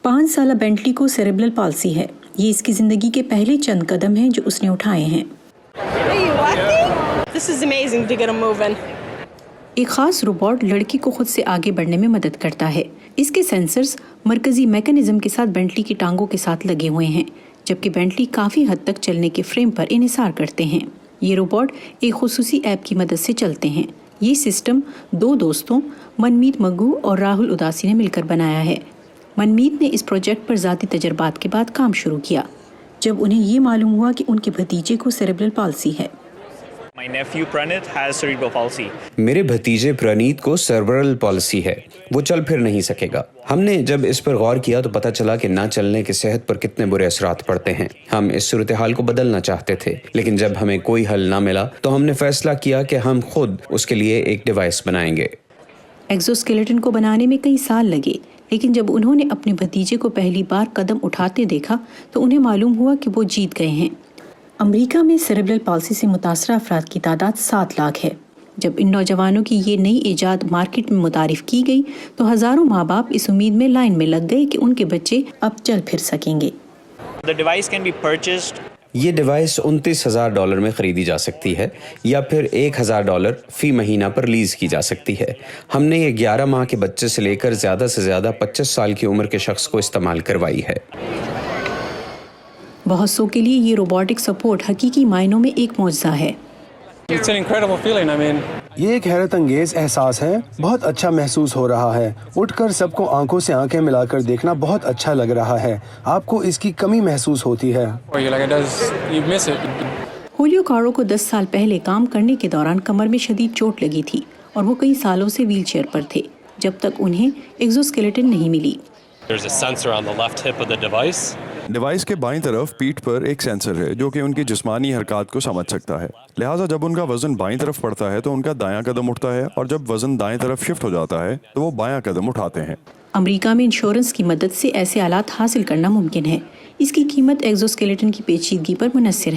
5 साला बेंटली को cerebral palsy है। ये इसकी जिंदगी के पहले चंद कदम हैं जो उसने उठाए हैं। एक खास रोबोट लड़की को खुद से आगे बढ़ने में मदद करता है। इसके सेंसर्स मरकजी मैकेनिज्म के साथ बेंटली की टांगों के साथ लगे हुए हैं, जबकि बेंटली काफी हद तक चलने के फ्रेम पर इन्हिसार करते हैं। ये रोबोट एक खुसूसी ऐप की मदद से चलते हैं। ये सिस्टम 2 दोस्तों मनमीत मग्गू और राहुल उदासी ने मिलकर बनाया है। मनमीत ने इस प्रोजेक्ट पर ज़ाती तजर्बात के बाद काम शुरू किया, जब उन्हें ये मालूम हुआ कि उनके भतीजे को सेरेब्रल पाल्सी है। My nephew Pranit has cerebral palsy. मेरे भतीजे प्रणीत को सर्वरल पॉलिसी है, वो चल फिर नहीं सकेगा। हमने जब इस पर गौर किया तो पता चला कि ना चलने के सेहत पर कितने बुरे असरात पड़ते हैं। हम इस सूरत हाल को बदलना चाहते थे, लेकिन जब हमें कोई हल ना मिला तो हमने फैसला किया कि हम खुद उसके लिए एक डिवाइस बनाएंगे। एक्सोस्केलेटन को बनाने में कई साल लगे, लेकिन जब उन्होंने अपने भतीजे को पहली बार कदम उठाते देखा तो उन्हें मालूम हुआ कि वो जीत गए हैं। अमेरिका में सेरेब्रल पाल्सी से मुतासरा अफराद की तादाद 7 लाख है। जब इन नौजवानों की ये नई ईजाद मार्केट में मुतारिफ की गई तो हज़ारों माँ बाप इस उम्मीद में लाइन में लग गए कि उनके बच्चे अब चल फिर सकेंगे। The device can be purchased. ये डिवाइस $29,000 में खरीदी जा सकती है या फिर $1,000 फी महीना पर लीज की जा सकती है। हमने ये 11 माह के बच्चे से लेकर ज़्यादा से ज़्यादा 25 साल की उम्र के शख्स को इस्तेमाल करवाई है। बहुत सौ के लिए ये रोबोटिक सपोर्ट हकीकी मायनों में एक मौजज़ा है। It's an incredible feeling. ये एक हैरत अंगेज एहसास है। बहुत अच्छा महसूस हो रहा है। उठकर सबको आंखों से आंखें मिलाकर देखना बहुत अच्छा लग रहा है। आपको इसकी कमी महसूस होती है। होलियो कारो को 10 साल पहले काम करने के दौरान कमर में शदीद चोट लगी थी और वो कई सालों से व्हीलचेयर पर थे, जब तक उन्हें एक्सोस्केलेटन नहीं मिली। डिवाइस के बाईं तरफ पीठ पर एक सेंसर है जो कि उनकी जिस्मानी हरकत को समझ सकता है। लिहाजा जब उनका वजन बाईं तरफ पड़ता है तो उनका दायां कदम उठता है, और जब वजन दाएं तरफ शिफ्ट हो जाता है तो वो बायां कदम उठाते हैं। अमेरिका में इंश्योरेंस की मदद से ऐसे आलात हासिल करना मुमकिन है। इसकी कीमत एक्सोस्केलेटन की पेचीदगी पर मुनस्सिर है।